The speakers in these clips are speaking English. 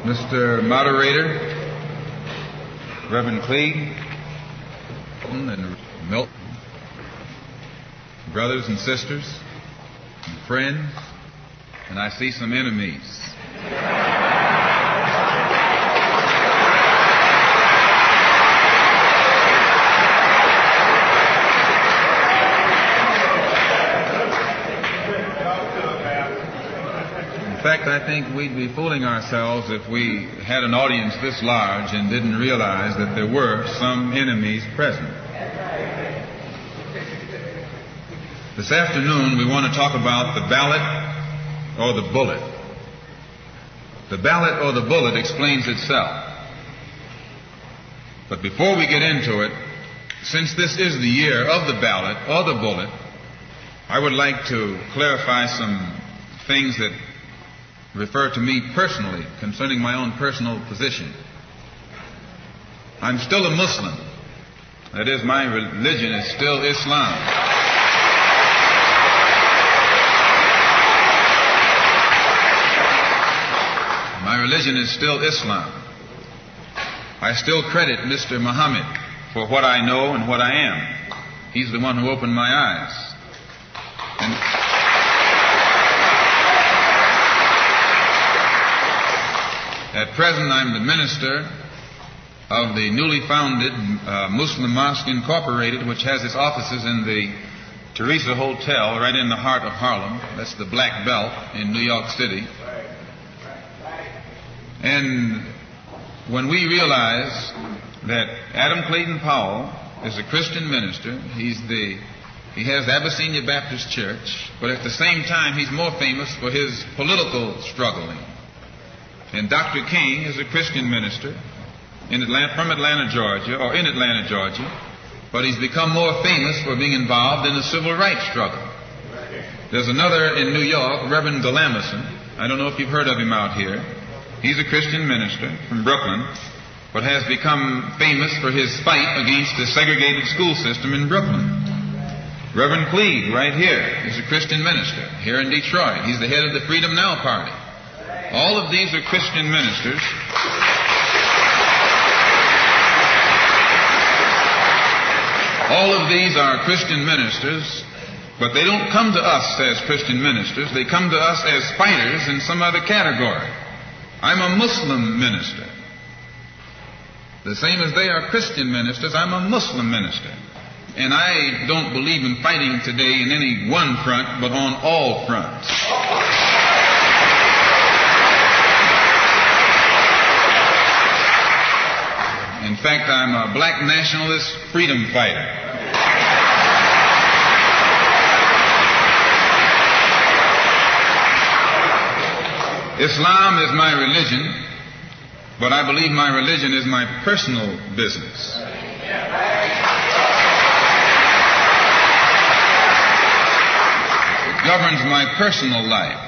Mr. Moderator, Reverend Cleage, and Milton, brothers and sisters, and friends, and I see some enemies. In fact, I think we'd be fooling ourselves if we had an audience this large and didn't realize that there were some enemies present. This afternoon, we want to talk about the ballot or the bullet. The ballot or the bullet explains itself. But before we get into it, since this is the year of the ballot or the bullet, I would like to clarify some things that refer to me personally concerning my own personal position. I'm still a Muslim. That is, my religion is still Islam. My religion is still Islam. I still credit Mr. Muhammad for what I know and what I am. He's the one who opened my eyes. At present, I'm the minister of the newly founded Muslim Mosque Incorporated, which has its offices in the Teresa Hotel right in the heart of Harlem. That's the Black Belt in New York City. And when we realize that Adam Clayton Powell is a Christian minister, he has the Abyssinia Baptist Church, but at the same time he's more famous for his political struggling. And Dr. King is a Christian minister from Atlanta, Georgia, or in Atlanta, Georgia, but he's become more famous for being involved in the civil rights struggle. There's another in New York, Reverend Galamison. I don't know if you've heard of him out here. He's a Christian minister from Brooklyn, but has become famous for his fight against the segregated school system in Brooklyn. Reverend Cleage, right here, is a Christian minister here in Detroit. He's the head of the Freedom Now Party. All of these are Christian ministers. All of these are Christian ministers, but they don't come to us as Christian ministers. They come to us as fighters in some other category. I'm a Muslim minister. The same as they are Christian ministers, I'm a Muslim minister. And I don't believe in fighting today in any one front, but on all fronts. In fact, I'm a black nationalist freedom fighter. Islam is my religion, but I believe my religion is my personal business. It governs my personal life,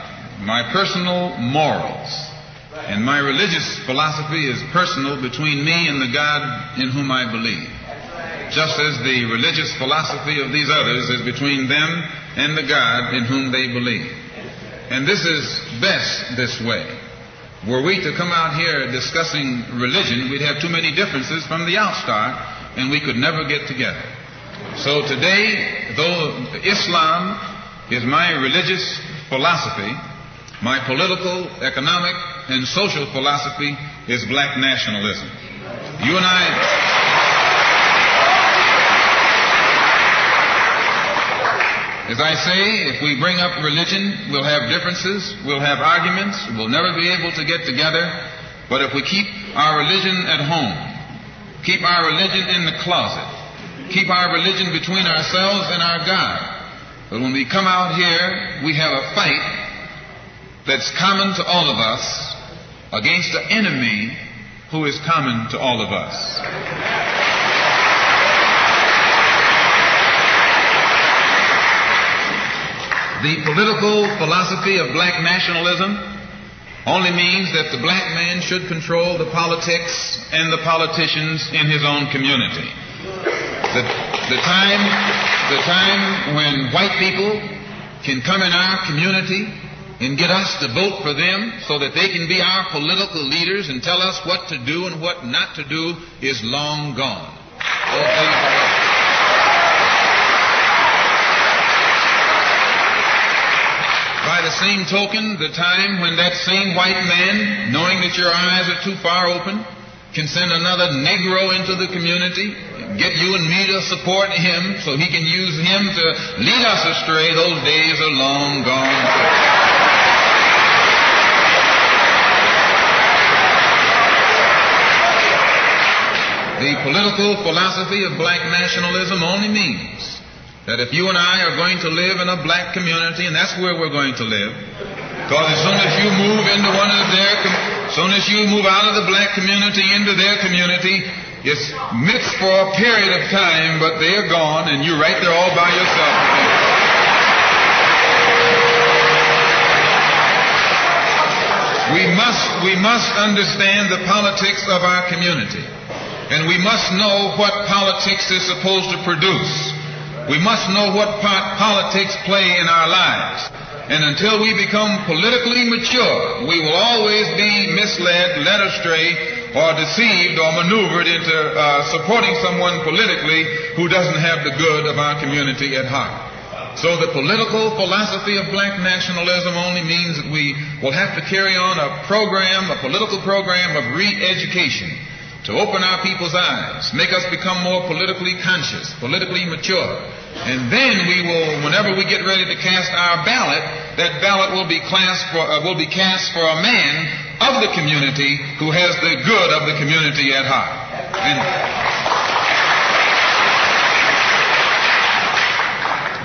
my personal morals. And my religious philosophy is personal between me and the God in whom I believe. Just as the religious philosophy of these others is between them and the God in whom they believe. And this is best this way. Were we to come out here discussing religion, we'd have too many differences from the outstart, and we could never get together. So today, though Islam is my religious philosophy, my political, economic, and social philosophy is black nationalism. You and I... As I say, if we bring up religion, we'll have differences, we'll have arguments, we'll never be able to get together. But if we keep our religion at home, keep our religion in the closet, keep our religion between ourselves and our God, but when we come out here, we have a fight that's common to all of us against an enemy who is common to all of us. The political philosophy of black nationalism only means that the black man should control the politics and the politicians in his own community. The time when white people can come in our community and get us to vote for them so that they can be our political leaders and tell us what to do and what not to do is long gone. Oh, praise the Lord. By the same token, the time when that same white man, knowing that your eyes are too far open, can send another Negro into the community, get you and me to support him so he can use him to lead us astray, those days are long gone. The political philosophy of black nationalism only means that if you and I are going to live in a black community, and that's where we're going to live, because as soon as you move into one of their, as soon as you move out of the black community into their community, it's mixed for a period of time, but they're gone, and you're right there all by yourself. We must understand the politics of our community, and we must know what politics is supposed to produce. We must know what part politics play in our lives. And until we become politically mature, we will always be misled, led astray, or deceived or maneuvered into supporting someone politically who doesn't have the good of our community at heart. So the political philosophy of black nationalism only means that we will have to carry on a program, a political program of re-education to open our people's eyes, make us become more politically conscious, politically mature. And then we will, whenever we get ready to cast our ballot, that ballot will be cast for a man of the community who has the good of the community at heart. And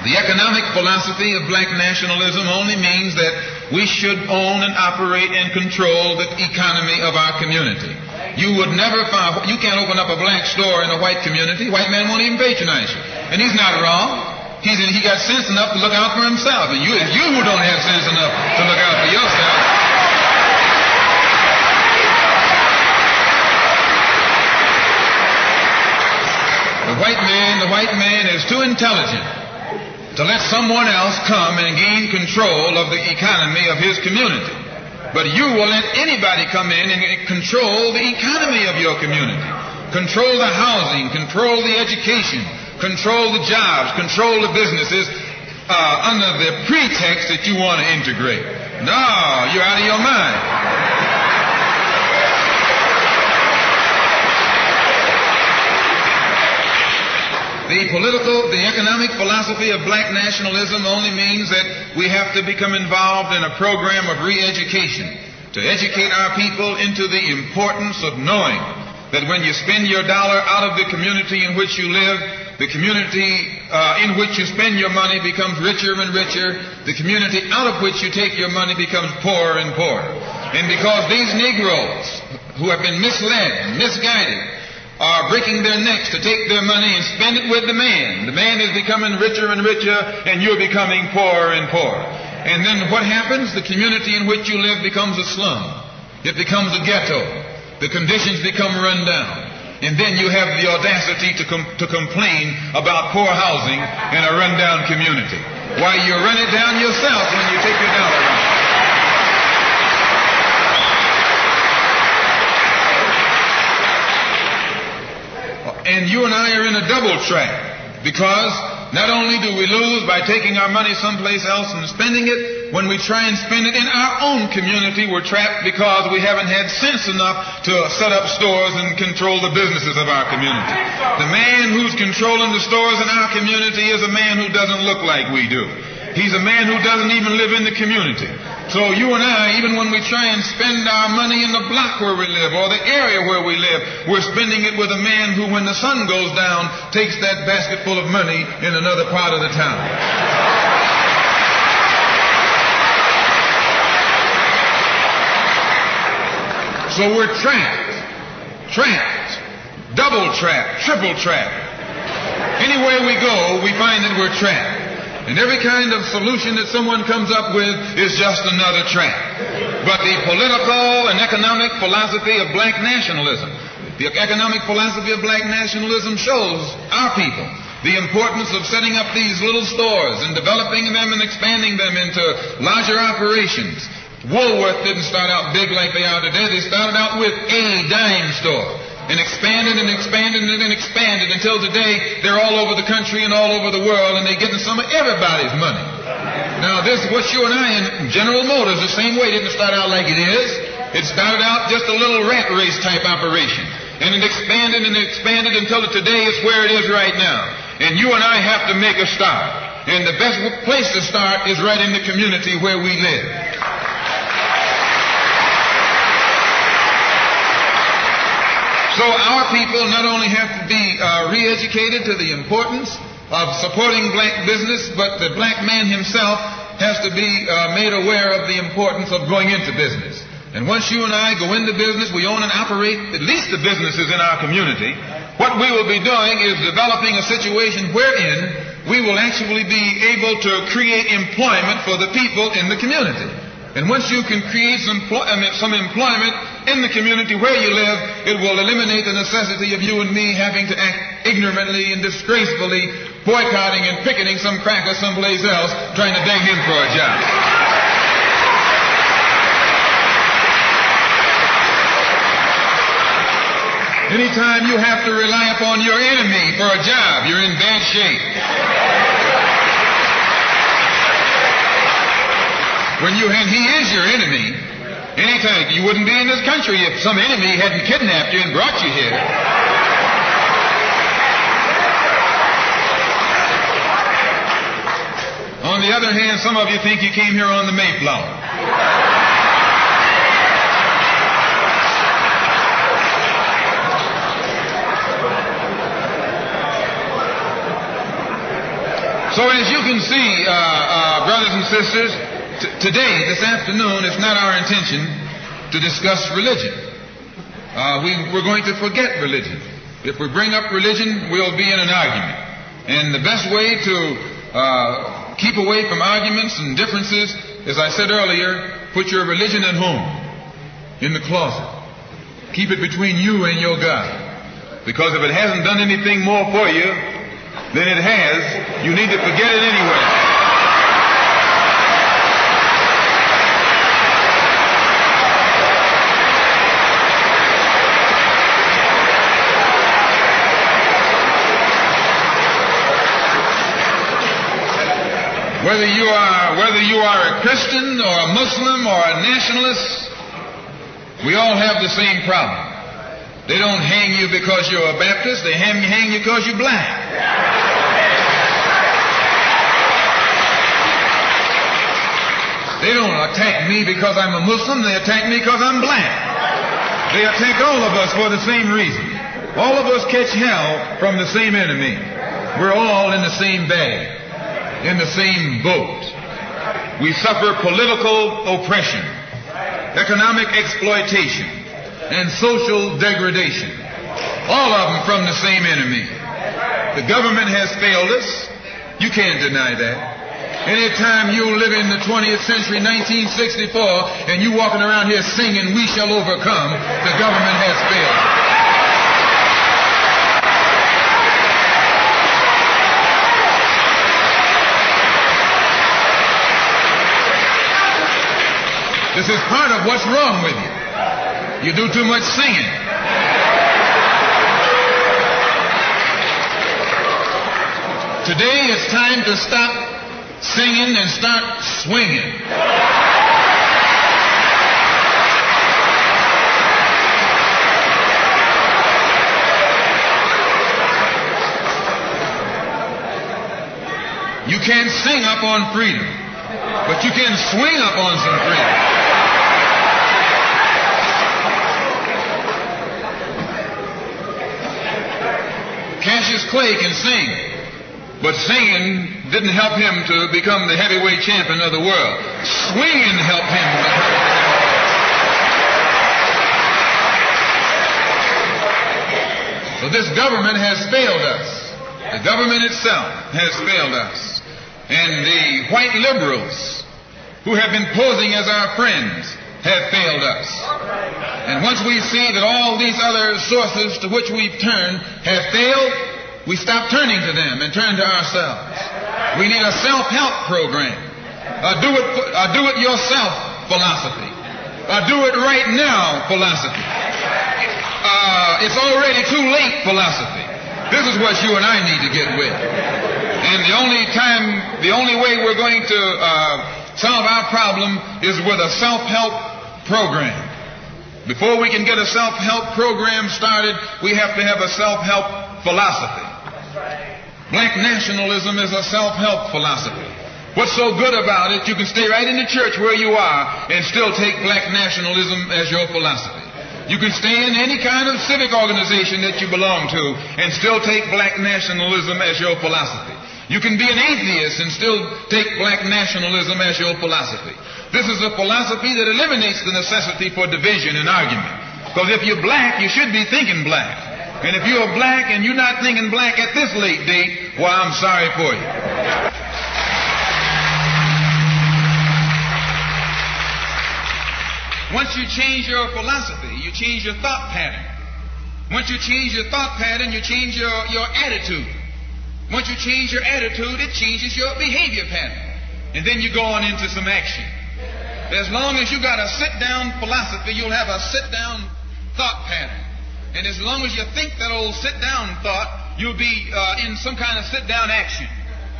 the economic philosophy of black nationalism only means that we should own and operate and control the economy of our community. You would never find, you can't open up a black store in a white community. White man won't even patronize you. And he's not wrong. He got sense enough to look out for himself. And it's you who don't have sense enough to look out for yourself. The white man is too intelligent to let someone else come and gain control of the economy of his community. But you will let anybody come in and control the economy of your community, control the housing, control the education, control the jobs, control the businesses under the pretext that you want to integrate. No, you're out of your mind. The economic philosophy of black nationalism only means that we have to become involved in a program of re-education to educate our people into the importance of knowing that when you spend your dollar out of the community in which you live, the community in which you spend your money becomes richer and richer. The community out of which you take your money becomes poorer and poorer. And because these Negroes who have been misled, misguided, are breaking their necks to take their money and spend it with the man. The man is becoming richer and richer, and you're becoming poorer and poorer. And then what happens? The community in which you live becomes a slum. It becomes a ghetto. The conditions become run down. And then you have the audacity to complain about poor housing in a run-down community. Why, you run it down yourself when you take your dollar out. And you and I are in a double trap, because not only do we lose by taking our money someplace else and spending it, when we try and spend it in our own community, we're trapped because we haven't had sense enough to set up stores and control the businesses of our community. The man who's controlling the stores in our community is a man who doesn't look like we do. He's a man who doesn't even live in the community. So you and I, even when we try and spend our money in the block where we live or the area where we live, we're spending it with a man who, when the sun goes down, takes that basket full of money in another part of the town. So we're trapped, double trapped, triple trapped. Anywhere we go, we find that we're trapped. And every kind of solution that someone comes up with is just another trap. But the political and economic philosophy of black nationalism shows our people the importance of setting up these little stores and developing them and expanding them into larger operations. Woolworth didn't start out big like they are today. They started out with a dime store and expanded and expanded and then expanded until today they're all over the country and all over the world, and they're getting some of everybody's money. Now, this, what you and I in General Motors, the same way, didn't start out like it is. It started out just a little rat race type operation. And it expanded and expanded until today is where it is right now. And you and I have to make a start. And the best place to start is right in the community where we live. So our people not only have to be re-educated to the importance of supporting black business, but the black man himself has to be made aware of the importance of going into business. And once you and I go into business, we own and operate at least the businesses in our community. What we will be doing is developing a situation wherein we will actually be able to create employment for the people in the community. And once you can create some employment in the community where you live, it will eliminate the necessity of you and me having to act ignorantly and disgracefully boycotting and picketing some cracker someplace else trying to beg him for a job. Anytime you have to rely upon your enemy for a job, you're in bad shape. And he is your enemy. Anytime, you wouldn't be in this country if some enemy hadn't kidnapped you and brought you here. On the other hand, some of you think you came here on the Mayflower. So as you can see, brothers and sisters, today, this afternoon, it's not our intention to discuss religion. We're going to forget religion. If we bring up religion, we'll be in an argument. And the best way to keep away from arguments and differences, as I said earlier, put your religion at home, in the closet. Keep it between you and your God. Because if it hasn't done anything more for you than it has, you need to forget it anyway. Whether you are a Christian or a Muslim or a nationalist, we all have the same problem. They don't hang you because you're a Baptist, they hang you because you're black. They don't attack me because I'm a Muslim, they attack me because I'm black. They attack all of us for the same reason. All of us catch hell from the same enemy. We're all in the same bag, in the same boat. We suffer political oppression, economic exploitation, and social degradation. All of them from the same enemy. The government has failed us. You can't deny that. Anytime you live in the 20th century, 1964, and you walking around here singing, "We shall overcome," the government has failed. This is part of what's wrong with you. You do too much singing. Today it's time to stop singing and start swinging. You can't sing up on freedom, but you can swing up on some freedom. Cassius Clay can sing, but singing didn't help him to become the heavyweight champion of the world. Swinging helped him become the heavyweight. So this government has failed us. The government itself has failed us. And the white liberals who have been posing as our friends have failed us. And once we see that all these other sources to which we've turned have failed, we stop turning to them and turn to ourselves. We need a self-help program, a do-it-yourself philosophy, a do-it-right-now philosophy, it's already too late philosophy. This is what you and I need to get with. And the only way we're going to solve our problem is with a self-help program. Before we can get a self-help program started, we have to have a self-help philosophy. Black nationalism is a self-help philosophy. What's so good about it, you can stay right in the church where you are and still take black nationalism as your philosophy. You can stay in any kind of civic organization that you belong to and still take black nationalism as your philosophy. You can be an atheist and still take black nationalism as your philosophy. This is a philosophy that eliminates the necessity for division and argument. Because if you're black, you should be thinking black. And if you're black and you're not thinking black at this late date, well, I'm sorry for you. Once you change your philosophy, you change your thought pattern. Once you change your thought pattern, you change your attitude. Once you change your attitude, it changes your behavior pattern. And then you go on into some action. As long as you got a sit-down philosophy, you'll have a sit-down thought pattern. And as long as you think that old sit-down thought, you'll be in some kind of sit-down action.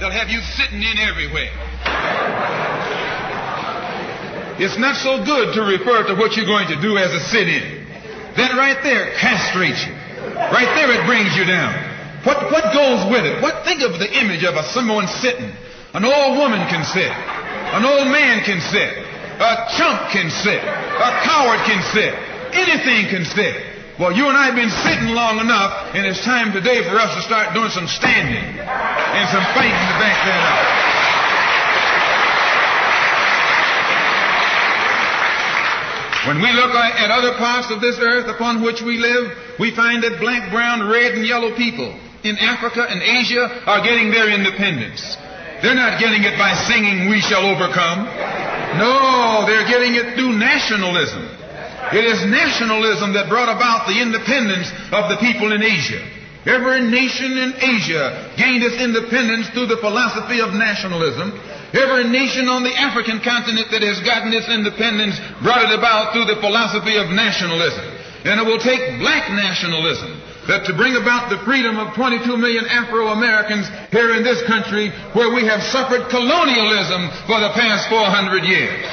They'll have you sitting in everywhere. It's not so good to refer to what you're going to do as a sit-in. That right there castrates you. Right there it brings you down. What goes with it? Think of the image of someone sitting. An old woman can sit. An old man can sit. A chump can sit. A coward can sit. Anything can sit. Well, you and I have been sitting long enough, and it's time today for us to start doing some standing and some fighting to back that up. When we look at other parts of this earth upon which we live, we find that black, brown, red, and yellow people in Africa and Asia are getting their independence. They're not getting it by singing, "We shall overcome." No, they're getting it through nationalism. It is nationalism that brought about the independence of the people in Asia. Every nation in Asia gained its independence through the philosophy of nationalism. Every nation on the African continent that has gotten its independence brought it about through the philosophy of nationalism. And it will take black nationalism to bring about the freedom of 22 million Afro-Americans here in this country where we have suffered colonialism for the past 400 years.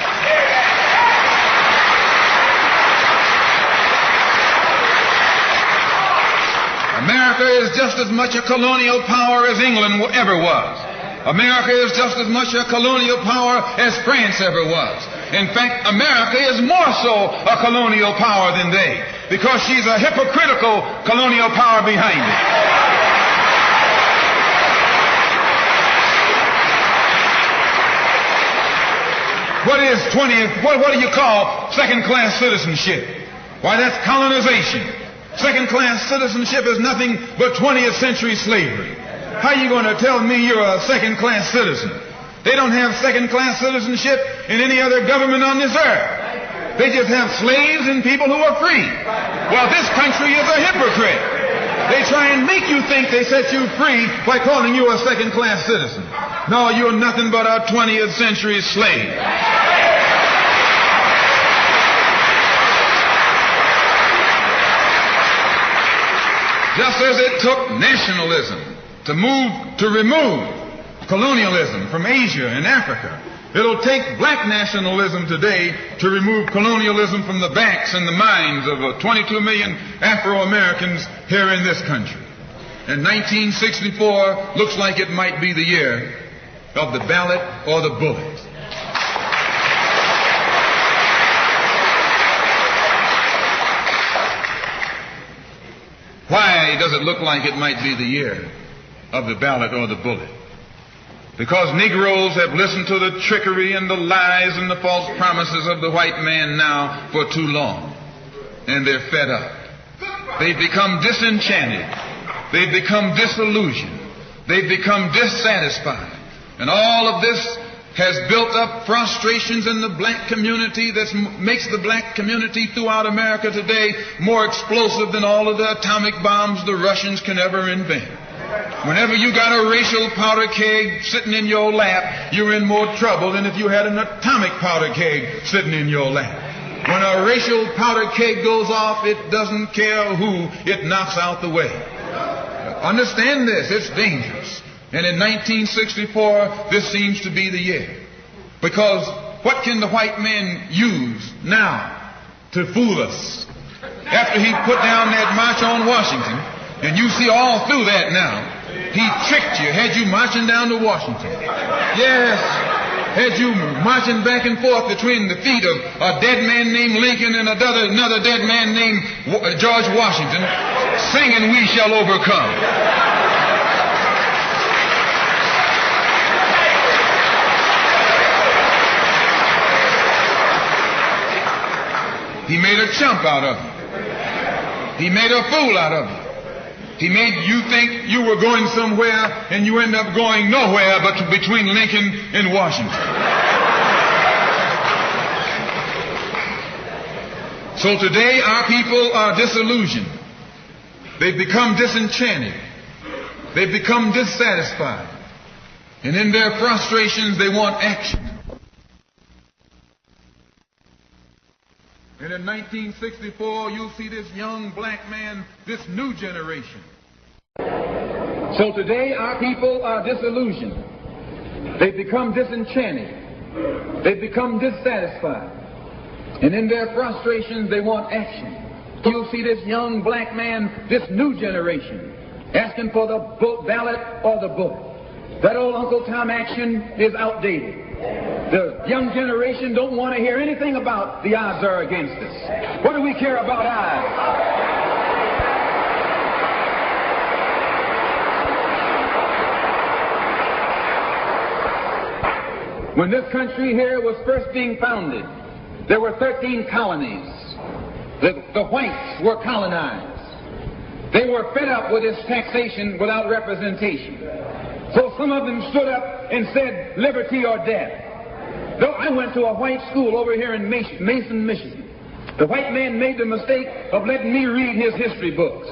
America is just as much a colonial power as England ever was. America is just as much a colonial power as France ever was. In fact, America is more so a colonial power than they, because she's a hypocritical colonial power behind it. What do you call second-class citizenship? Why, that's colonization. Second-class citizenship is nothing but 20th century slavery. How are you going to tell me you're a second-class citizen? They don't have second-class citizenship in any other government on this earth. They just have slaves and people who are free. Well, this country is a hypocrite. They try and make you think they set you free by calling you a second-class citizen. No, you're nothing but a 20th century slave. Just as it took nationalism to remove colonialism from Asia and Africa, it'll take black nationalism today to remove colonialism from the backs and the minds of 22 million Afro-Americans here in this country. And 1964 looks like it might be the year of the ballot or the bullet. Why does it look like it might be the year of the ballot or the bullet? Because Negroes have listened to the trickery and the lies and the false promises of the white man now for too long. And they're fed up. They've become disenchanted. They've become disillusioned. They've become dissatisfied. And all of this has built up frustrations in the black community that makes the black community throughout America today more explosive than all of the atomic bombs the Russians can ever invent. Whenever you got a racial powder keg sitting in your lap, you're in more trouble than if you had an atomic powder keg sitting in your lap. When a racial powder keg goes off, it doesn't care who it knocks out the way. Understand this, it's dangerous. And in 1964, this seems to be the year. Because what can the white man use now to fool us? After he put down that march on Washington, and you see all through that now, he tricked you, had you marching down to Washington. Yes, had you marching back and forth between the feet of a dead man named Lincoln and another dead man named George Washington, singing "We Shall Overcome." He made a chump out of you. He made a fool out of you. He made you think you were going somewhere, and you end up going nowhere but between Lincoln and Washington. So today our people are disillusioned. They've become disenchanted. They've become dissatisfied. And in their frustrations they want action. And in 1964, you'll see this young black man, this new generation. So today, our people are disillusioned. They've become disenchanted. They've become dissatisfied. And in their frustrations, they want action. You'll see this young black man, this new generation, asking for the ballot or the book. That old Uncle Tom action is outdated. The young generation don't want to hear anything about the odds are against us. What do we care about odds? When this country here was first being founded, there were 13 colonies. The whites were colonized. They were fed up with this taxation without representation. So some of them stood up and said, liberty or death. Though I went to a white school over here in Mason, Michigan. The white man made the mistake of letting me read his history books.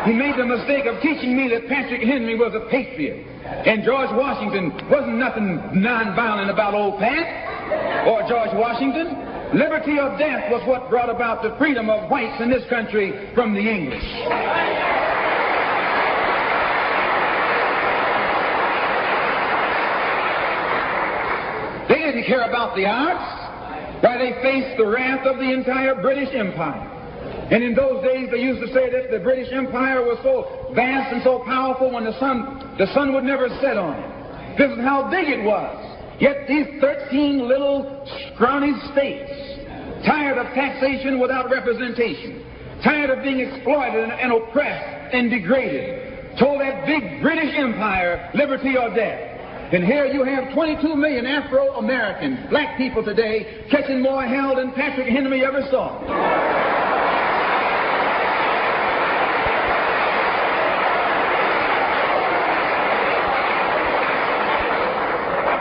He made the mistake of teaching me that Patrick Henry was a patriot and George Washington wasn't nothing nonviolent about old Pat or George Washington. Liberty or death was what brought about the freedom of whites in this country from the English. They didn't care about the arts. Why, they faced the wrath of the entire British Empire. And in those days, they used to say that the British Empire was so vast and so powerful when the sun would never set on it. This is how big it was. Yet these 13 little scrawny states, tired of taxation without representation, tired of being exploited and oppressed and degraded, told that big British Empire, liberty or death. And here you have 22 million Afro-Americans, black people today, catching more hell than Patrick Henry ever saw.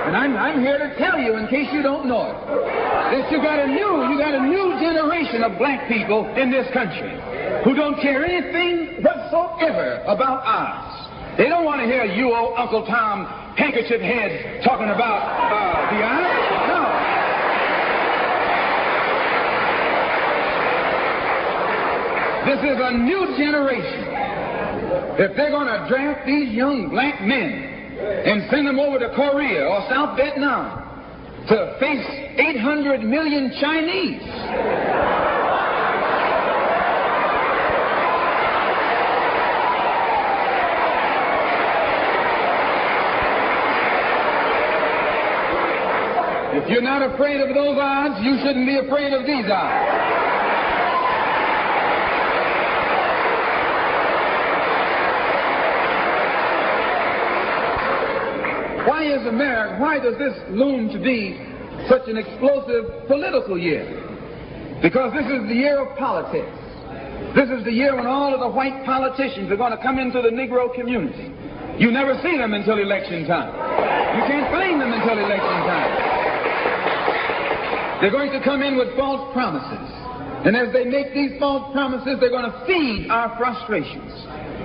And I'm here to tell you, in case you don't know it, that you got a new generation of black people in this country who don't care anything whatsoever about ours. They don't want to hear you, old Uncle Tom, handkerchief head, talking about the odds. No. This is a new generation. If they're going to draft these young black men and send them over to Korea or South Vietnam to face 800 million Chinese. If you're not afraid of those odds, you shouldn't be afraid of these odds. Why does this loom to be such an explosive political year? Because this is the year of politics. This is the year when all of the white politicians are going to come into the Negro community. You never see them until election time. You can't find them until election time. They're going to come in with false promises. And as they make these false promises, they're going to feed our frustrations.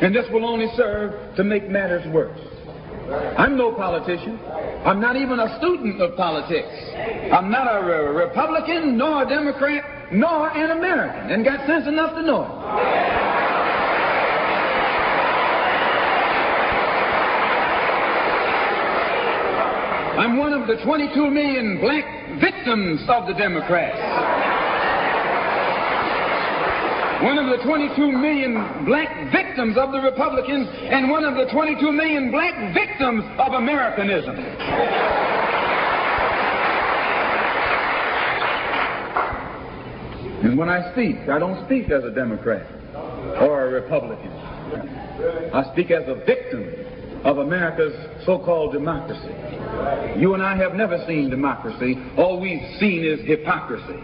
And this will only serve to make matters worse. I'm no politician. I'm not even a student of politics. I'm not a Republican, nor a Democrat, nor an American, and got sense enough to know it. I'm one of the 22 million black victims of the Democrats. One of the 22 million black victims of the Republicans, and one of the 22 million black victims of Americanism. And when I speak, I don't speak as a Democrat or a Republican. I speak as a victim of America's so-called democracy. You and I have never seen democracy. All we've seen is hypocrisy.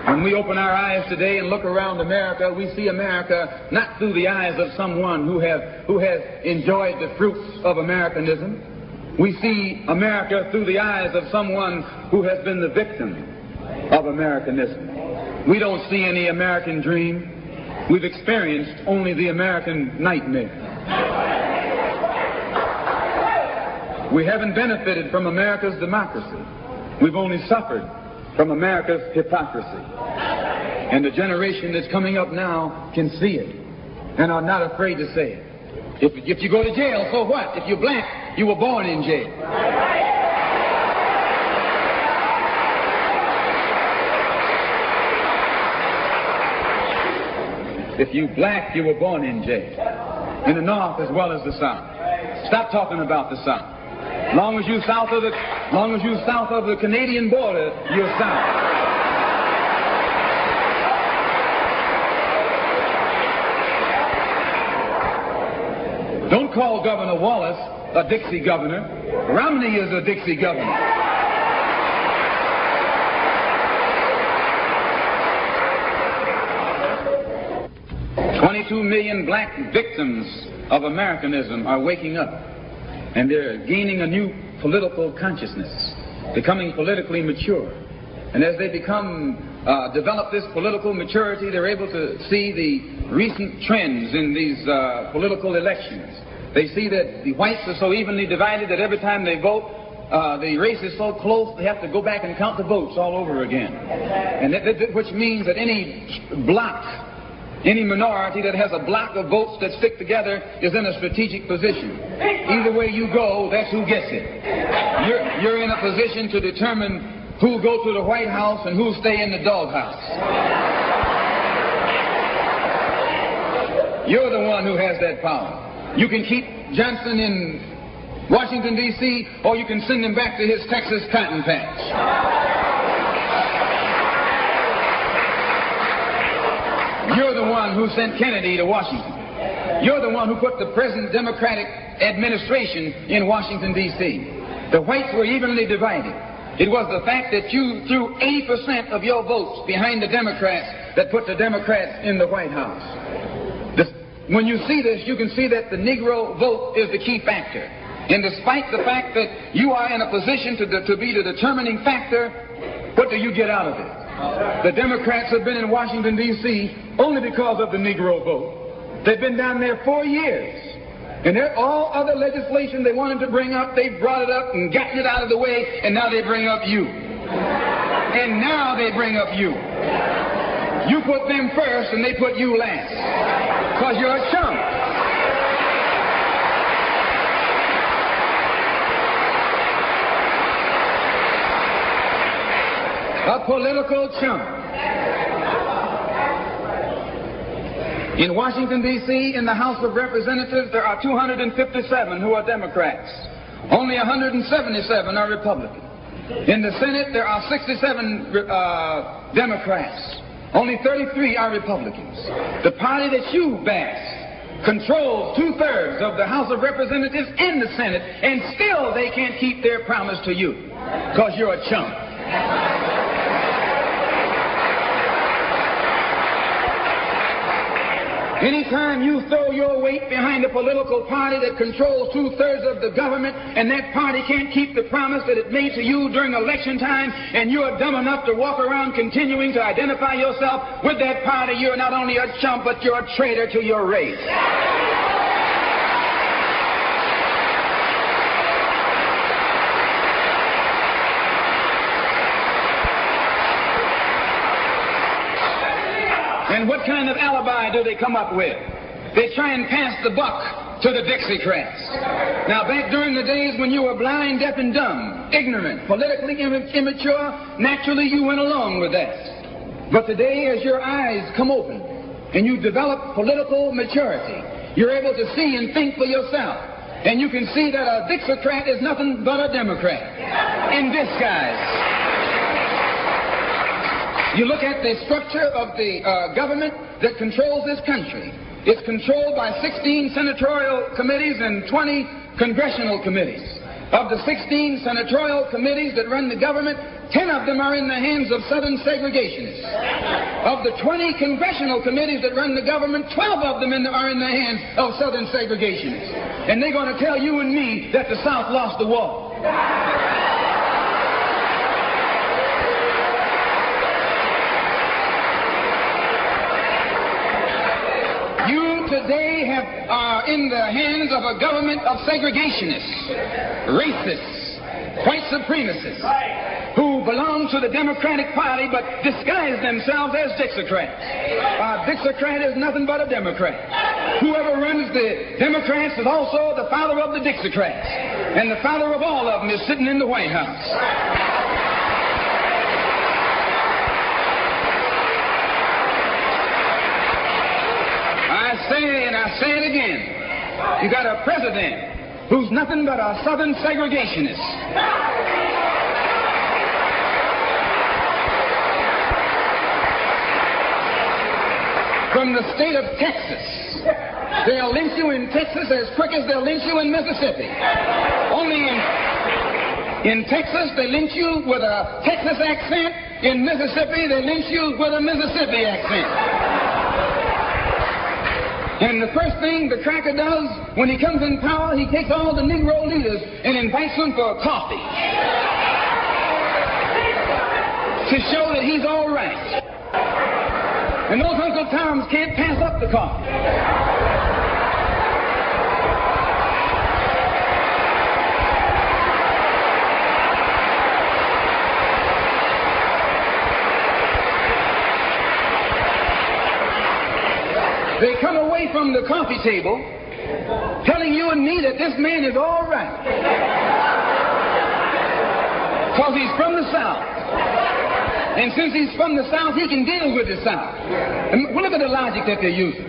When we open our eyes today and look around America, we see America not through the eyes of someone who has enjoyed the fruits of Americanism. We see America through the eyes of someone who has been the victim of Americanism. We don't see any American dream. We've experienced only the American nightmare. We haven't benefited from America's democracy. We've only suffered from America's hypocrisy. And the generation that's coming up now can see it and are not afraid to say it. If you go to jail, so what? If you're black, you were born in jail. If you black, you were born in jail. In the North as well as the South. Stop talking about the South. Long as you south of the Canadian border, you're South. Don't call Governor Wallace a Dixie governor. Romney is a Dixie governor. 22 million black victims of Americanism are waking up, and they're gaining a new political consciousness, becoming politically mature. And as they develop this political maturity, they're able to see the recent trends in these political elections. They see that the whites are so evenly divided that every time they vote, the race is so close, they have to go back and count the votes all over again. And which means that any block, any minority that has a block of votes that stick together is in a strategic position. Either way you go, that's who gets it. You're in a position to determine who'll go to the White House and who'll stay in the doghouse. You're the one who has that power. You can keep Johnson in Washington, D.C., or you can send him back to his Texas cotton patch. You're the one who sent Kennedy to Washington. You're the one who put the present Democratic administration in Washington, D.C. The whites were evenly divided. It was the fact that you threw 80% of your votes behind the Democrats that put the Democrats in the White House. When you see this, you can see that the Negro vote is the key factor. And despite the fact that you are in a position to be the determining factor, what do you get out of it? The Democrats have been in Washington, D.C. only because of the Negro vote. They've been down there 4 years. And all other legislation they wanted to bring up, they've brought it up and gotten it out of the way, and now they bring up you. And now they bring up you. You put them first, and they put you last. Because you're a chump. A political chump. In Washington, D.C., in the House of Representatives, there are 257 who are Democrats. Only 177 are Republicans. In the Senate, there are 67 Democrats. Only 33 are Republicans. The party that you bash controls 2/3 of the House of Representatives and the Senate, and still they can't keep their promise to you because you're a chump. Anytime you throw your weight behind a political party that controls 2/3 of the government, and that party can't keep the promise that it made to you during election time, and you're dumb enough to walk around continuing to identify yourself with that party, you're not only a chump, but you're a traitor to your race. And what kind of alibi do they come up with? They try and pass the buck to the Dixiecrats. Now, back during the days when you were blind, deaf, and dumb, ignorant, politically immature, naturally you went along with that. But today, as your eyes come open and you develop political maturity, you're able to see and think for yourself. And you can see that a Dixiecrat is nothing but a Democrat in disguise. You look at the structure of the government that controls this country. It's controlled by 16 senatorial committees and 20 congressional committees. Of the 16 senatorial committees that run the government, 10 of them are in the hands of Southern segregationists. Of the 20 congressional committees that run the government, 12 of them are in the hands of Southern segregationists. And they're going to tell you and me that the South lost the war. Today are in the hands of a government of segregationists, racists, white supremacists, who belong to the Democratic Party but disguise themselves as Dixiecrats. A Dixiecrat is nothing but a Democrat. Whoever runs the Democrats is also the father of the Dixiecrats, and the father of all of them is sitting in the White House. I say it again. You got a president who's nothing but a Southern segregationist. From the state of Texas. They'll lynch you in Texas as quick as they'll lynch you in Mississippi. Only in Texas, they lynch you with a Texas accent. In Mississippi, they lynch you with a Mississippi accent. And the first thing the cracker does when he comes in power, he takes all the Negro leaders and invites them for coffee to show that he's all right. And those Uncle Toms can't pass up the coffee. They come away from the coffee table telling you and me that this man is all right because he's from the South. And since he's from the South, he can deal with the South. And look at the logic that they're using.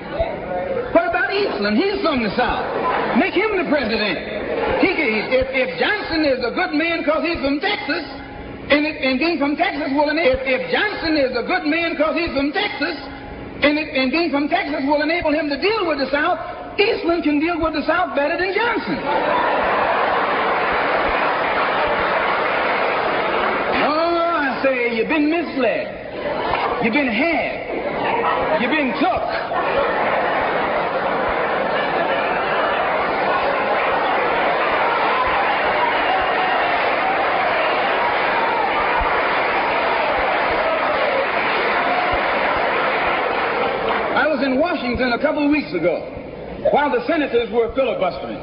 What about Eastland? He's from the South. Make him the president. If Johnson is a good man because he's from Texas, and being from Texas will enable... If Johnson is a good man because he's from Texas, and being from Texas will enable him to deal with the South, Eastland can deal with the South better than Johnson. Oh, I say, you've been misled. You've been had. You've been took. I was in Washington a couple of weeks ago while the senators were filibustering.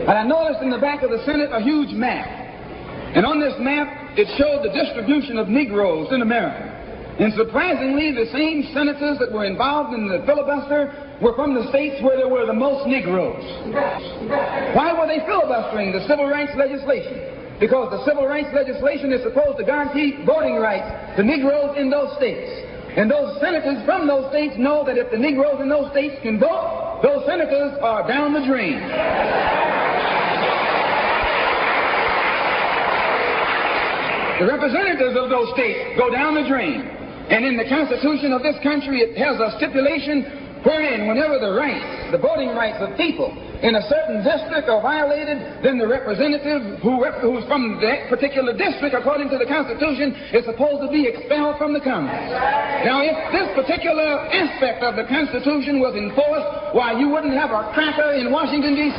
And I noticed in the back of the Senate a huge map. And on this map, it showed the distribution of Negroes in America. And surprisingly, the same senators that were involved in the filibuster were from the states where there were the most Negroes. Why were they filibustering the civil rights legislation? Because the civil rights legislation is supposed to guarantee voting rights to Negroes in those states. And those senators from those states know that if the Negroes in those states can vote, those senators are down the drain. The representatives of those states go down the drain. And in the Constitution of this country, it has a stipulation wherein whenever the rights, the voting rights of people in a certain district are violated, then the representative who's from that particular district, according to the Constitution, is supposed to be expelled from the Congress. Now, if this particular aspect of the Constitution was enforced, why, you wouldn't have a cracker in Washington, D.C.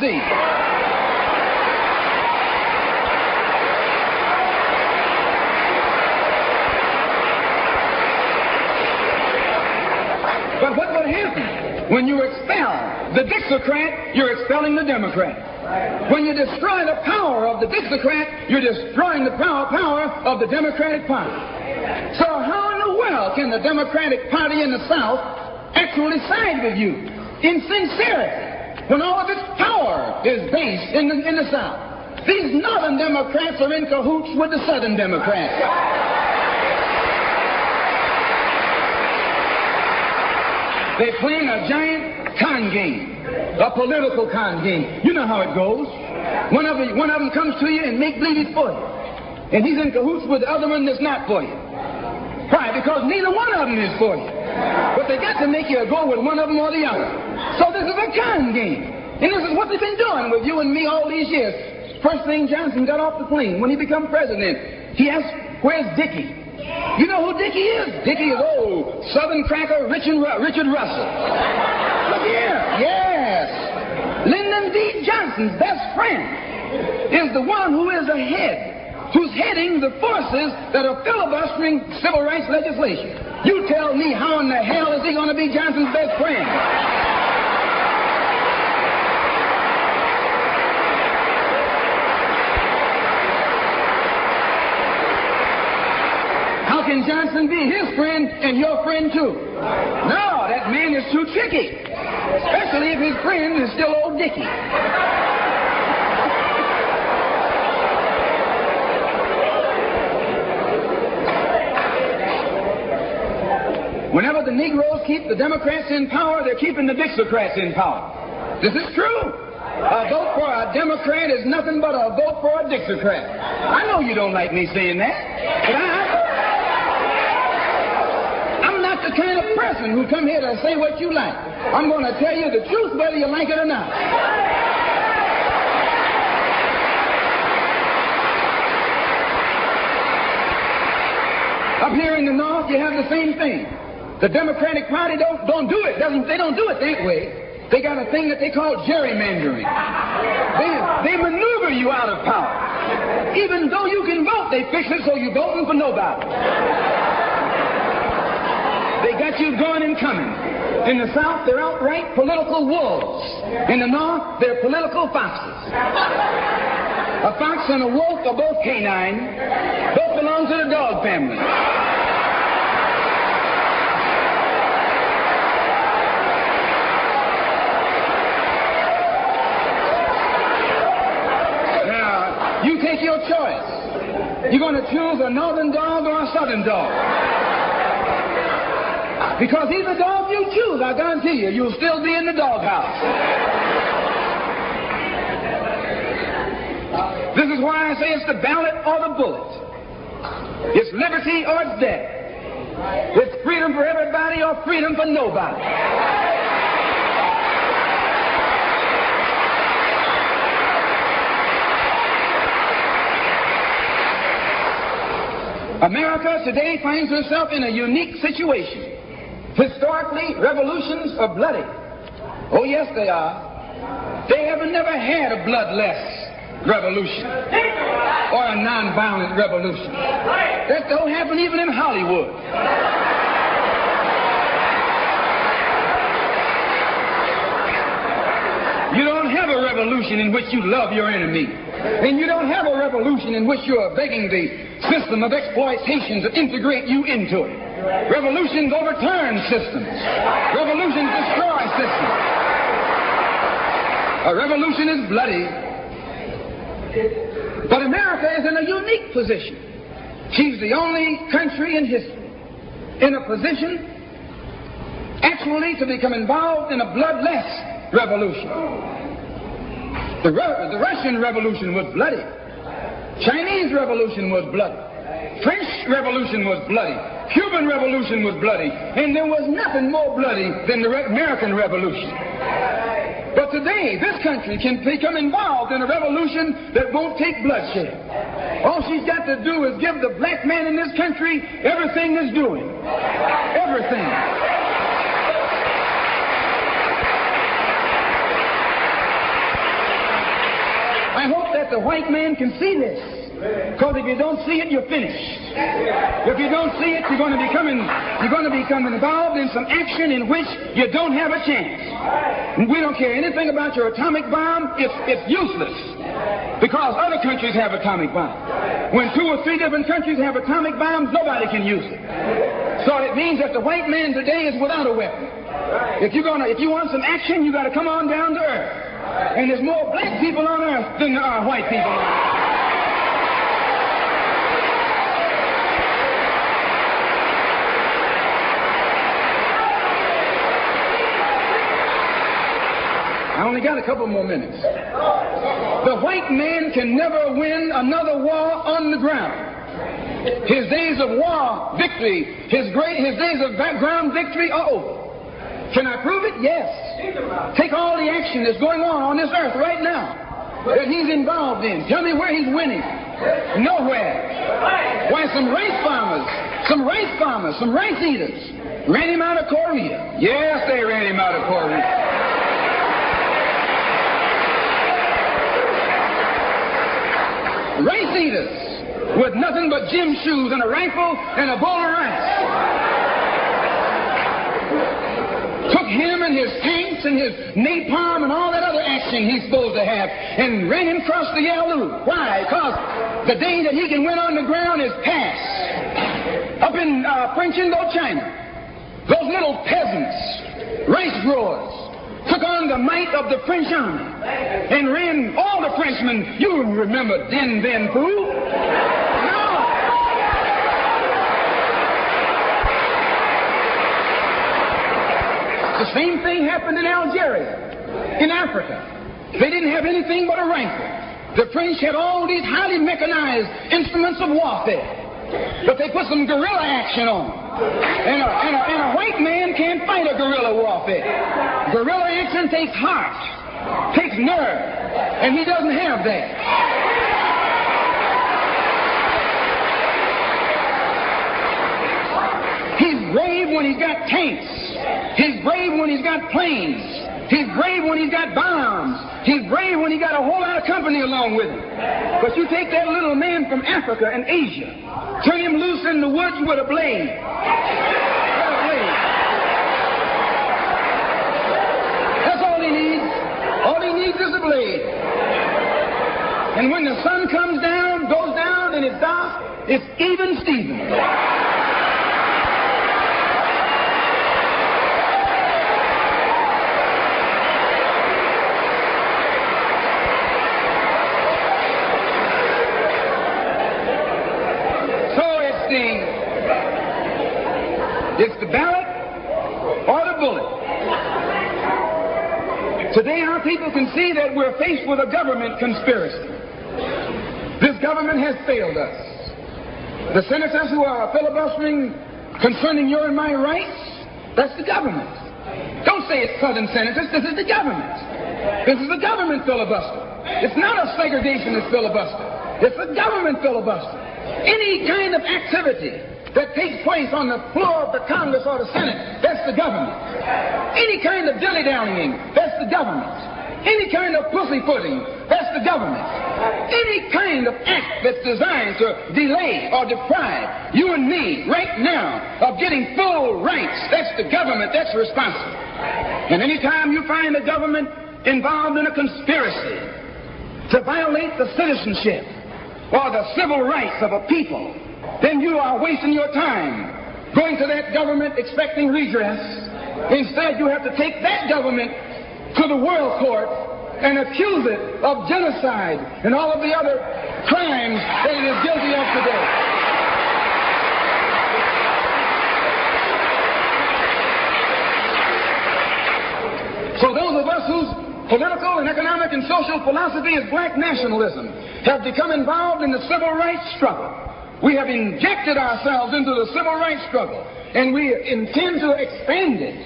But what would happen? When you expel the Dixiecrat, you're expelling the Democrat. When you destroy the power of the Dixiecrat, you're destroying the power of the Democratic Party. So how in the world can the Democratic Party in the South actually side with you in sincerity when all of its power is based in the South? These Northern Democrats are in cahoots with the Southern Democrats. They're playing a giant con game, a political con game. You know how it goes. One of them comes to you and make believe he's for you. And he's in cahoots with the other one that's not for you. Why? Because neither one of them is for you. But they got to make you go with one of them or the other. So this is a con game. And this is what they've been doing with you and me all these years. First thing Johnson got off the plane, when he became president, he asked, "Where's Dickie?" You know who Dickie is? Dickie is old Southern cracker Richard Russell. Look here. Yes. Lyndon B. Johnson's best friend is the one who is ahead, who's heading the forces that are filibustering civil rights legislation. You tell me, how in the hell is he going to be Johnson's best friend? How can Johnson be his friend and your friend too? No, that man is too tricky. Especially if his friend is still old Dickie. Whenever the Negroes keep the Democrats in power, they're keeping the Dixiecrats in power. This is true. A vote for a Democrat is nothing but a vote for a Dixiecrat. I know you don't like me saying that, but I'm not the kind of person who come here to say what you like. I'm going to tell you the truth whether you like it or not. Up here in the North, you have the same thing. The Democratic Party don't do it. They don't do it that way. They got a thing that they call gerrymandering. They maneuver you out of power. Even though you can vote, they fix it so you're voting for nobody. They got you going and coming. In the South, they're outright political wolves. In the North, they're political foxes. A fox and a wolf are both canine. Both belong to the dog family. Now, you take your choice. You're going to choose a northern dog or a southern dog. Because either dog you choose, I guarantee you, you'll still be in the doghouse. This is why I say it's the ballot or the bullet. It's liberty or it's death. It's freedom for everybody or freedom for nobody. America today finds herself in a unique situation. Historically, revolutions are bloody. Oh, yes, they are. They have never had a bloodless revolution or a nonviolent revolution. That don't happen even in Hollywood. You don't have a revolution in which you love your enemy. And you don't have a revolution in which you are begging the system of exploitation to integrate you into it. Revolutions overturn systems. Revolutions destroy systems. A revolution is bloody. But America is in a unique position. She's the only country in history in a position actually to become involved in a bloodless revolution. The Russian Revolution was bloody. Chinese Revolution was bloody. French Revolution was bloody. Cuban Revolution was bloody. And there was nothing more bloody than the American Revolution. But today, this country can become involved in a revolution that won't take bloodshed. All she's got to do is give the black man in this country everything he's doing. Everything. I hope that the white man can see this. Because if you don't see it, you're finished. If you don't see it, you're going to become involved in some action in which you don't have a chance. And we don't care anything about your atomic bomb. It's useless. Because other countries have atomic bombs. When 2 or 3 different countries have atomic bombs, nobody can use it. So it means that the white man today is without a weapon. If you want some action, you got to come on down to earth. And there's more black people on earth than there are white people on earth. I only got a couple more minutes. The white man can never win another war on the ground. His days of war victory, his days of ground victory are over. Can I prove it? Yes. Take all the action that's going on this earth right now that he's involved in. Tell me where he's winning. Nowhere. Why, some rice eaters ran him out of Korea. Yes, they ran him out of Korea. Rice eaters with nothing but gym shoes and a rifle and a bowl of rice. Took him and his tanks and his napalm and all that other action he's supposed to have and ran him across the Yalu. Why? Because the day that he can win on the ground is past. Up in French Indochina, those little peasants, rice growers, took on the might of the French army and ran all the Frenchmen. You remember Dien Bien Phu? No. The same thing happened in Algeria, in Africa. They didn't have anything but a rifle. The French had all these highly mechanized instruments of warfare. But they put some guerrilla action on. And a white man can't fight a guerrilla warfare. Guerrilla action takes heart, takes nerve, and he doesn't have that. He's brave when he's got tanks. He's brave when he's got planes. He's brave when he's got bombs. He's brave when he got a whole lot of company along with him. But you take that little man from Africa and Asia, turn him loose in the woods with a blade. That's all he needs. All he needs is a blade. And when the sun comes down, goes down, and it's dark, it's even Steven. It's the ballot or the bullet. Today our people can see that we're faced with a government conspiracy. This government has failed us. The senators who are filibustering concerning your and my rights, that's the government. Don't say it's Southern senators, this is the government. This is a government filibuster. It's not a segregationist filibuster. It's a government filibuster. Any kind of activity that takes place on the floor of the Congress or the Senate, that's the government. Any kind of dilly-dallying, that's the government. Any kind of pussyfooting, that's the government. Any kind of act that's designed to delay or deprive you and me right now of getting full rights, that's the government, that's responsible. And anytime you find the government involved in a conspiracy to violate the citizenship or the civil rights of a people, then you are wasting your time going to that government expecting redress. Instead, you have to take that government to the world court and accuse it of genocide and all of the other crimes that it is guilty of today. So those of us whose political and economic and social philosophy is black nationalism have become involved in the civil rights struggle. We have injected ourselves into the civil rights struggle, and we intend to expand it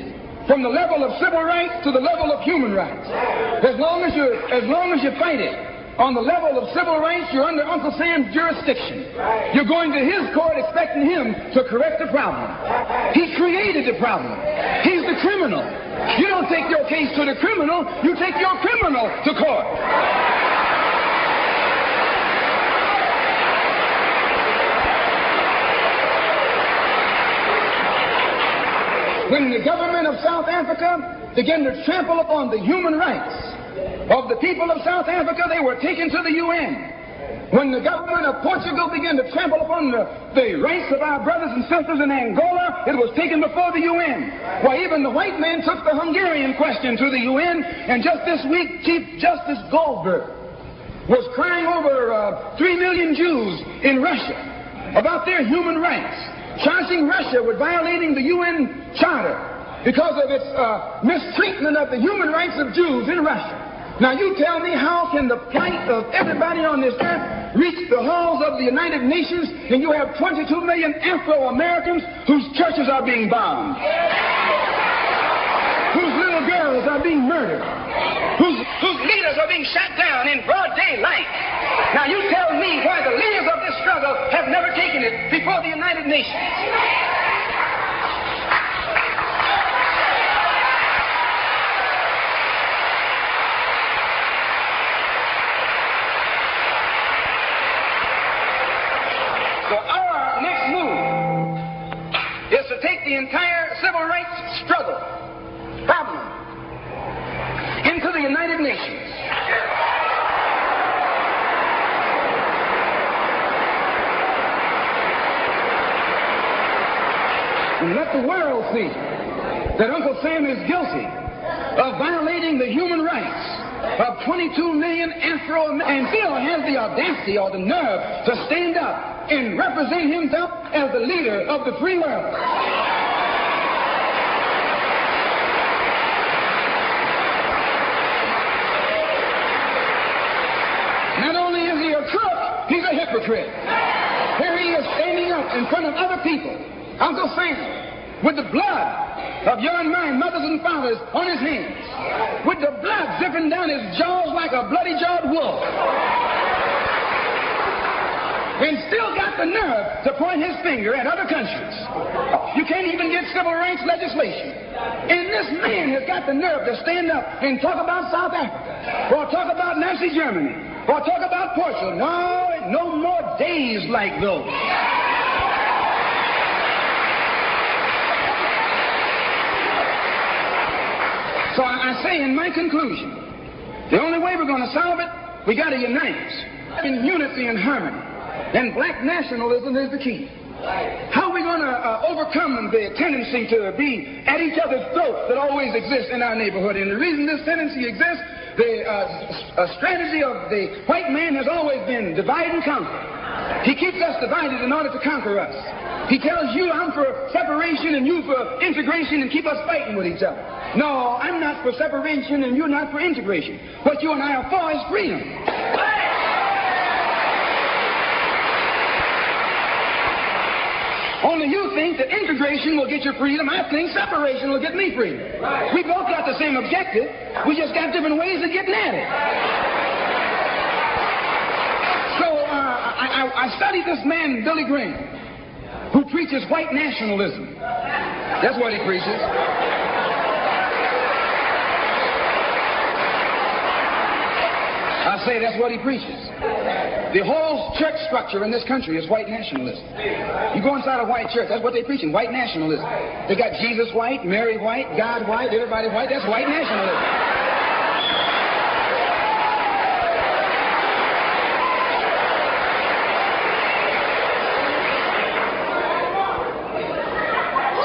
from the level of civil rights to the level of human rights. As long as you fight it on the level of civil rights, you're under Uncle Sam's jurisdiction. You're going to his court expecting him to correct the problem. He created the problem. He's the criminal. You don't take your case to the criminal, you take your criminal to court. When the government of South Africa began to trample upon the human rights of the people of South Africa, they were taken to the UN. When the government of Portugal began to trample upon the rights of our brothers and sisters in Angola, it was taken before the UN. Why, even the white man took the Hungarian question to the UN, and just this week, Chief Justice Goldberg was crying over 3 million Jews in Russia about their human rights, charging Russia with violating the UN Charter because of its mistreatment of the human rights of Jews in Russia. Now you tell me, how can the plight of everybody on this earth reach the halls of the United Nations and you have 22 million Afro-Americans whose churches are being bombed, whose little girls are being murdered, whose leaders are being shot down in broad daylight? Now you tell me why the leaders of this struggle have never taken it before the United Nations. So our next move is to take the entire civil rights struggle problem into the United Nations. And let the world see that Uncle Sam is guilty of violating the human rights of 22 million Afro-Americans, and still has the audacity or the nerve to stand up and represent himself as the leader of the free world. Not only is he a crook, he's a hypocrite. Here he is standing up in front of other people, Uncle Sam, with the blood of your and my mothers and fathers on his hands, with the blood dripping down his jaws like a bloody-jawed wolf, and still got the nerve to point his finger at other countries. You can't even get civil rights legislation. And this man has got the nerve to stand up and talk about South Africa, or talk about Nazi Germany, or talk about Portugal. No more days like those. So I say in my conclusion, the only way we're going to solve it, we got to unite in unity and harmony. And black nationalism is the key. How are we going to overcome the tendency to be at each other's throats that always exists in our neighborhood? And the reason this tendency exists, the strategy of the white man has always been divide and conquer. He keeps us divided in order to conquer us. He tells you, I'm for separation and you for integration, and keep us fighting with each other. No, I'm not for separation and you're not for integration. What you and I are for is freedom. Only you think that integration will get you freedom. I think separation will get me freedom. Right. We both got the same objective. We just got different ways of getting at it. So I studied this man, Billy Graham, who preaches white nationalism. That's what he preaches. I say that's what he preaches. The whole church structure in this country is white nationalism. You go inside a white church, that's what they're preaching, white nationalism. They got Jesus white, Mary white, God white, everybody white. That's white nationalism.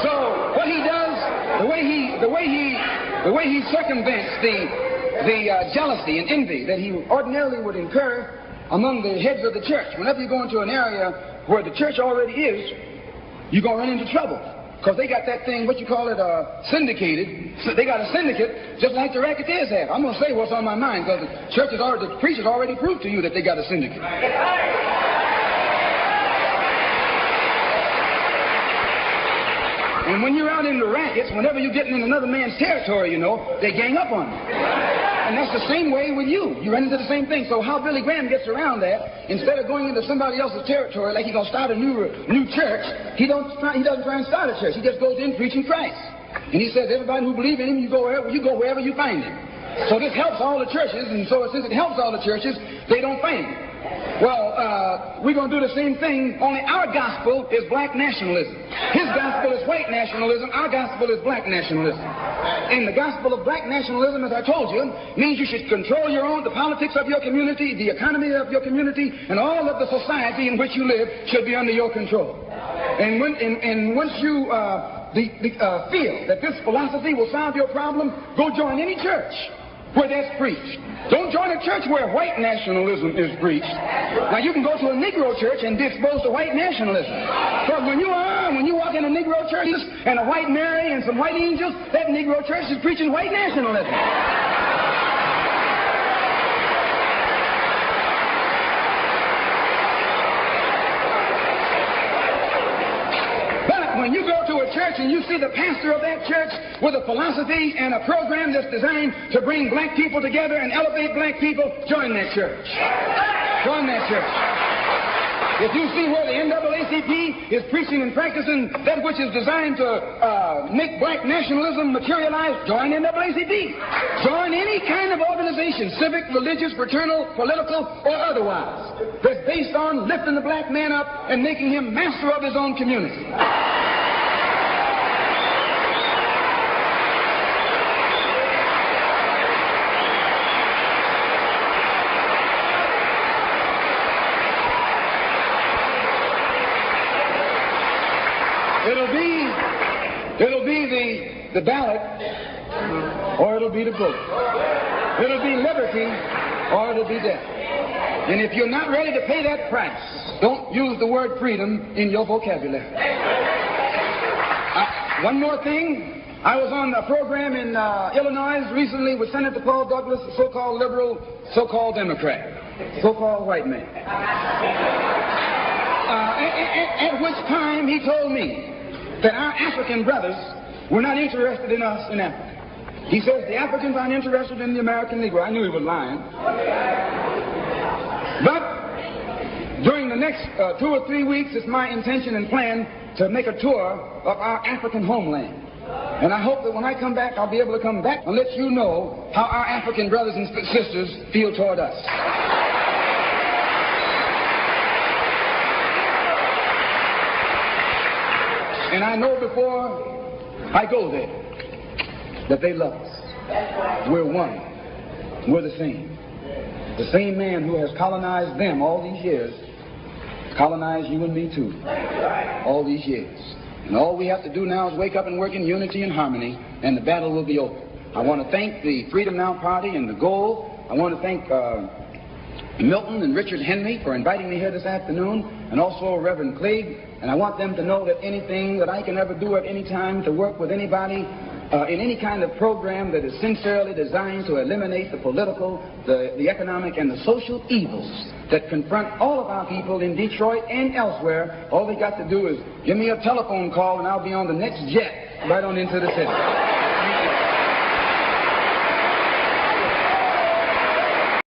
So what he does, the way he circumvents the jealousy and envy that he ordinarily would incur among the heads of the church. Whenever you go into an area where the church already is, you're going to run into trouble. Because they got that thing, what you call it, syndicated. So they got a syndicate just like the racketeers have. I'm going to say what's on my mind because the preachers already proved to you that they got a syndicate. And when you're out in the rackets, whenever you're getting in another man's territory, you know, they gang up on you. And that's the same way with you. You run into the same thing. So how Billy Graham gets around that, instead of going into somebody else's territory like he's going to start a new church, he doesn't try and start a church. He just goes in preaching Christ. And he says, everybody who believes in him, you go wherever you find him. So this helps all the churches, and so since it helps all the churches, they don't fight him. Well, we're going to do the same thing, only our gospel is black nationalism. His gospel is white nationalism. Our gospel is black nationalism. And the gospel of black nationalism, as I told you, means you should control the politics of your community, the economy of your community, and all of the society in which you live should be under your control. And once you feel that this philosophy will solve your problem, go join any church where that's preached. Don't join a church where white nationalism is preached. Now, you can go to a Negro church and be exposed to white nationalism. Because when you walk in a Negro church and a white Mary and some white angels, that Negro church is preaching white nationalism. When you go to a church and you see the pastor of that church with a philosophy and a program that's designed to bring black people together and elevate black people, join that church. Join that church. If you see where the NAACP is preaching and practicing that which is designed to make black nationalism materialize, join NAACP. Join any kind of organization, civic, religious, fraternal, political, or otherwise, that's based on lifting the black man up and making him master of his own community. It'll be the ballot, or it'll be the vote. It'll be liberty, or it'll be death. And if you're not ready to pay that price, don't use the word freedom in your vocabulary. One more thing. I was on a program in Illinois recently with Senator Paul Douglas, a so-called liberal, so-called Democrat, so-called white man. At which time he told me that our African brothers were not interested in us in Africa. He says the Africans aren't interested in the American Negro. I knew he was lying. But during the next 2 or 3 weeks, it's my intention and plan to make a tour of our African homeland. And I hope that when I come back, I'll be able to come back and let you know how our African brothers and sisters feel toward us. And I know before I go there that they love us. We're one. We're the same. The same man who has colonized them all these years colonized you and me too. All these years. And all we have to do now is wake up and work in unity and harmony, and the battle will be over. I want to thank the Freedom Now Party and the Goal. I want to thank Milton and Richard Henry for inviting me here this afternoon, and also Reverend Clegg. And I want them to know that anything that I can ever do at any time to work with anybody in any kind of program that is sincerely designed to eliminate the political, the economic, and the social evils that confront all of our people in Detroit and elsewhere, all they got to do is give me a telephone call and I'll be on the next jet right on into the city.